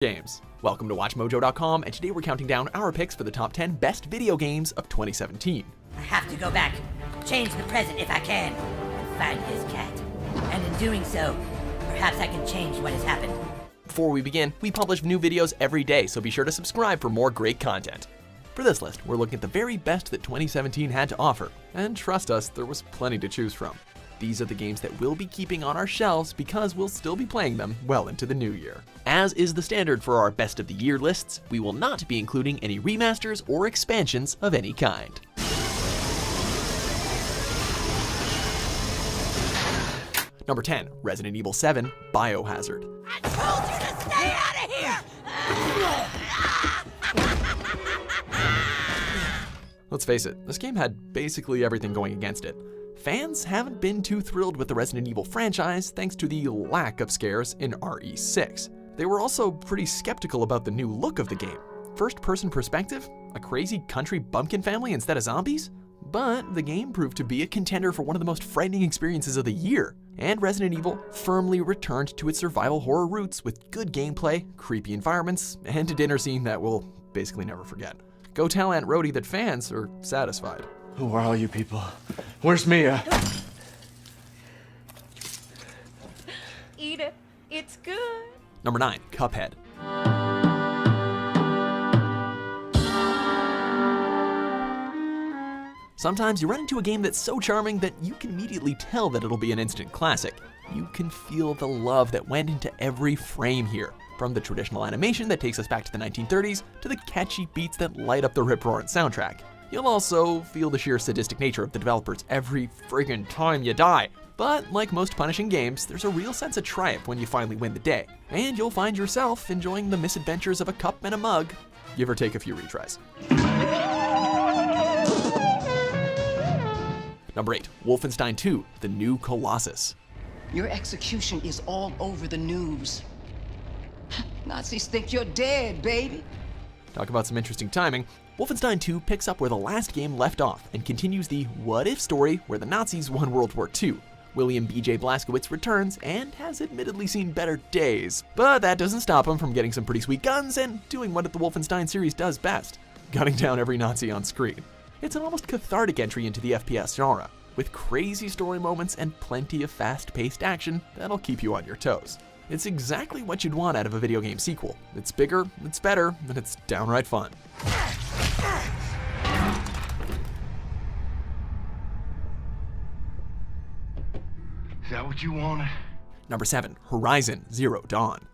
Games. Welcome to WatchMojo.com, and today we're counting down our picks for the top 10 best video games of 2017. I have to go back, change the present if I can, and find his cat. And in doing so, perhaps I can change what has happened. Before we begin, we publish new videos every day, so be sure to subscribe for more great content. For this list, we're looking at the very best that 2017 had to offer, and trust us, there was plenty to choose from. These are the games that we'll be keeping on our shelves because we'll still be playing them well into the new year. As is the standard for our best of the year lists, we will not be including any remasters or expansions of any kind. Number 10, Resident Evil 7 Biohazard. I told you to stay out of here! Let's face it, this game had basically everything going against it. Fans haven't been too thrilled with the Resident Evil franchise thanks to the lack of scares in RE6. They were also pretty skeptical about the new look of the game. First-person perspective? A crazy country bumpkin family instead of zombies? But the game proved to be a contender for one of the most frightening experiences of the year, and Resident Evil firmly returned to its survival horror roots with good gameplay, creepy environments, and a dinner scene that we'll basically never forget. Go tell Aunt Rhody that fans are satisfied. Who are all you people? Where's Mia? Eat it. It's good. Number 9, Cuphead. Sometimes you run into a game that's so charming that you can immediately tell that it'll be an instant classic. You can feel the love that went into every frame here, from the traditional animation that takes us back to the 1930s to the catchy beats that light up the rip-roaring soundtrack. You'll also feel the sheer sadistic nature of the developers every friggin' time you die. But like most punishing games, there's a real sense of triumph when you finally win the day, and you'll find yourself enjoying the misadventures of a cup and a mug, give or take a few retries. Number 8, Wolfenstein 2: The New Colossus. Your execution is all over the news. Nazis think you're dead, baby. Talk about some interesting timing. Wolfenstein 2 picks up where the last game left off and continues the what-if story where the Nazis won World War II. William B.J. Blazkowicz returns and has admittedly seen better days, but that doesn't stop him from getting some pretty sweet guns and doing what the Wolfenstein series does best, gunning down every Nazi on screen. It's an almost cathartic entry into the FPS genre, with crazy story moments and plenty of fast-paced action that'll keep you on your toes. It's exactly what you'd want out of a video game sequel. It's bigger, it's better, and it's downright fun. Is that what you wanted? Number 7, Horizon Zero Dawn.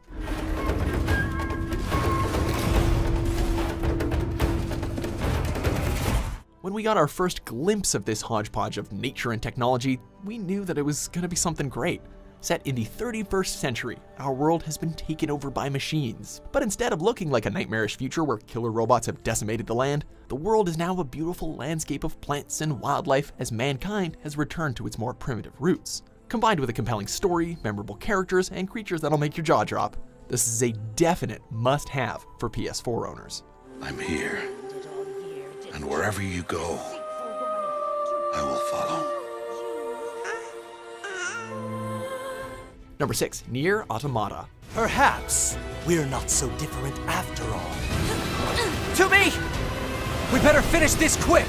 When we got our first glimpse of this hodgepodge of nature and technology, we knew that it was going to be something great. Set in the 31st century, our world has been taken over by machines. But instead of looking like a nightmarish future where killer robots have decimated the land, the world is now a beautiful landscape of plants and wildlife as mankind has returned to its more primitive roots. Combined with a compelling story, memorable characters, and creatures that'll make your jaw drop, this is a definite must-have for PS4 owners. I'm here, and wherever you go, I will follow. Number 6, Nier Automata. Perhaps we're not so different after all. To me! We better finish this quick!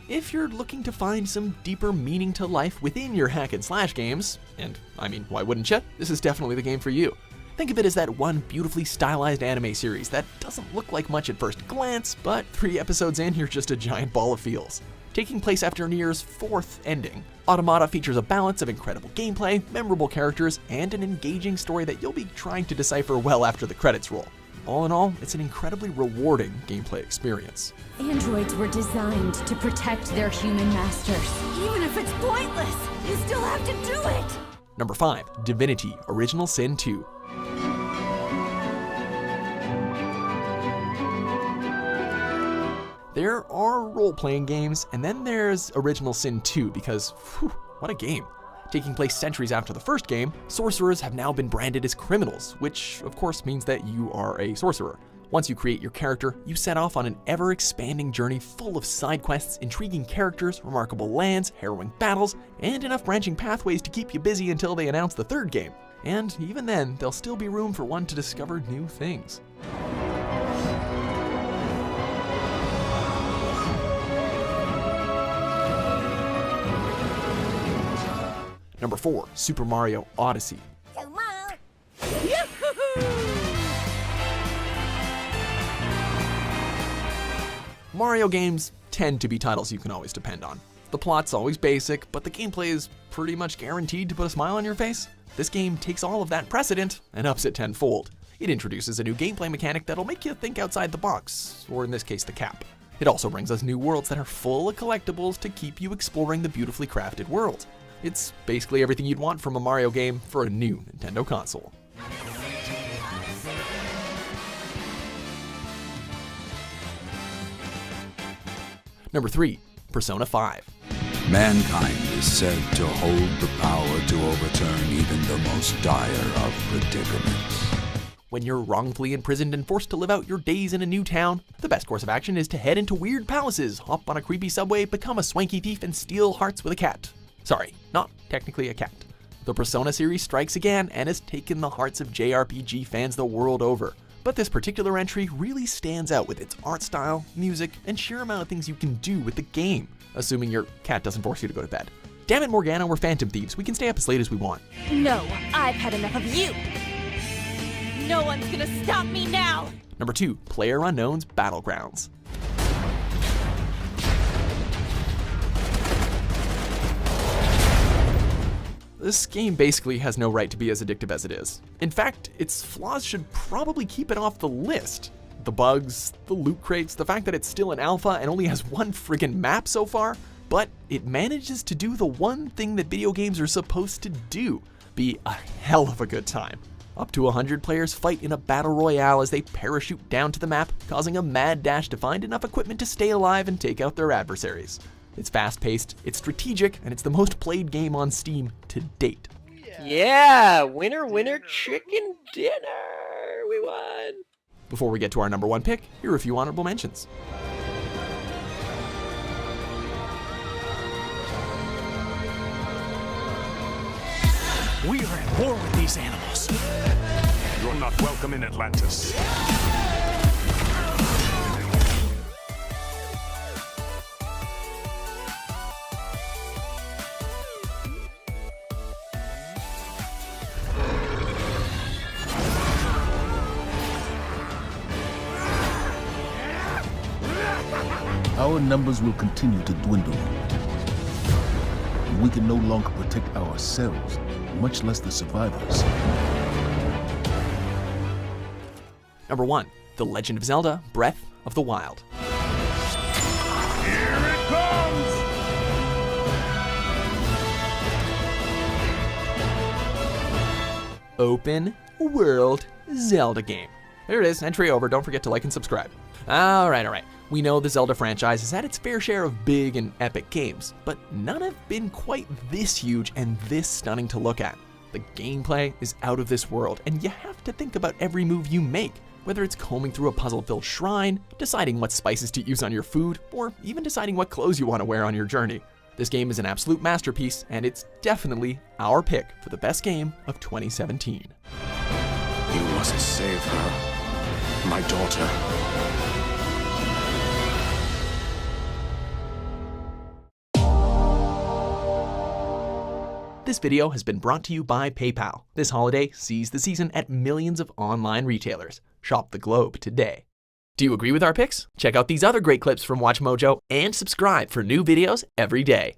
If you're looking to find some deeper meaning to life within your hack and slash games, and I mean, why wouldn't you? This is definitely the game for you. Think of it as that one beautifully stylized anime series that doesn't look like much at first glance, but 3 episodes in, you're just a giant ball of feels. Taking place after Nier's 4th ending, Automata features a balance of incredible gameplay, memorable characters, and an engaging story that you'll be trying to decipher well after the credits roll. All in all, it's an incredibly rewarding gameplay experience. Androids were designed to protect their human masters. Even if it's pointless, you still have to do it. Number 5, Divinity: Original Sin 2. There are role-playing games, and then there's Original Sin 2 because, whew, what a game. Taking place centuries after the first game, sorcerers have now been branded as criminals, which of course means that you are a sorcerer. Once you create your character, you set off on an ever-expanding journey full of side quests, intriguing characters, remarkable lands, harrowing battles, and enough branching pathways to keep you busy until they announce the third game. And even then, there'll still be room for one to discover new things. Number 4, Super Mario Odyssey. Mario games tend to be titles you can always depend on. The plot's always basic, but the gameplay is pretty much guaranteed to put a smile on your face. This game takes all of that precedent and ups it tenfold. It introduces a new gameplay mechanic that'll make you think outside the box, or in this case, the cap. It also brings us new worlds that are full of collectibles to keep you exploring the beautifully crafted world. It's basically everything you'd want from a Mario game for a new Nintendo console. Number 3, Persona 5. Mankind is said to hold the power to overturn even the most dire of predicaments. When you're wrongfully imprisoned and forced to live out your days in a new town, the best course of action is to head into weird palaces, hop on a creepy subway, become a swanky thief, and steal hearts with a cat. Sorry, not technically a cat. The Persona series strikes again and has taken the hearts of JRPG fans the world over. But this particular entry really stands out with its art style, music, and sheer amount of things you can do with the game, assuming your cat doesn't force you to go to bed. Damn it, Morgana, we're phantom thieves. We can stay up as late as we want. No, I've had enough of you. No one's gonna stop me now. Number 2, PlayerUnknown's Battlegrounds. This game basically has no right to be as addictive as it is. In fact, its flaws should probably keep it off the list. The bugs, the loot crates, the fact that it's still an alpha and only has one friggin' map so far, but it manages to do the one thing that video games are supposed to do, be a hell of a good time. Up to 100 players fight in a battle royale as they parachute down to the map, causing a mad dash to find enough equipment to stay alive and take out their adversaries. It's fast-paced, it's strategic, and it's the most played game on Steam to date. Yeah, winner, winner, chicken dinner. We won. Before we get to our number 1 pick, here are a few honorable mentions. We are at war with these animals. You're not welcome in Atlantis. Our numbers will continue to dwindle. We can no longer protect ourselves, much less the survivors. Number 1, The Legend of Zelda: Breath of the Wild. Here it comes! Open world Zelda game. There it is, entry over. Don't forget to like and subscribe. Alright. We know the Zelda franchise has had its fair share of big and epic games, but none have been quite this huge and this stunning to look at. The gameplay is out of this world, and you have to think about every move you make, whether it's combing through a puzzle-filled shrine, deciding what spices to use on your food, or even deciding what clothes you want to wear on your journey. This game is an absolute masterpiece, and it's definitely our pick for the best game of 2017. You must save her, my daughter. This video has been brought to you by PayPal. This holiday, seize the season at millions of online retailers. Shop the globe today. Do you agree with our picks? Check out these other great clips from WatchMojo and subscribe for new videos every day.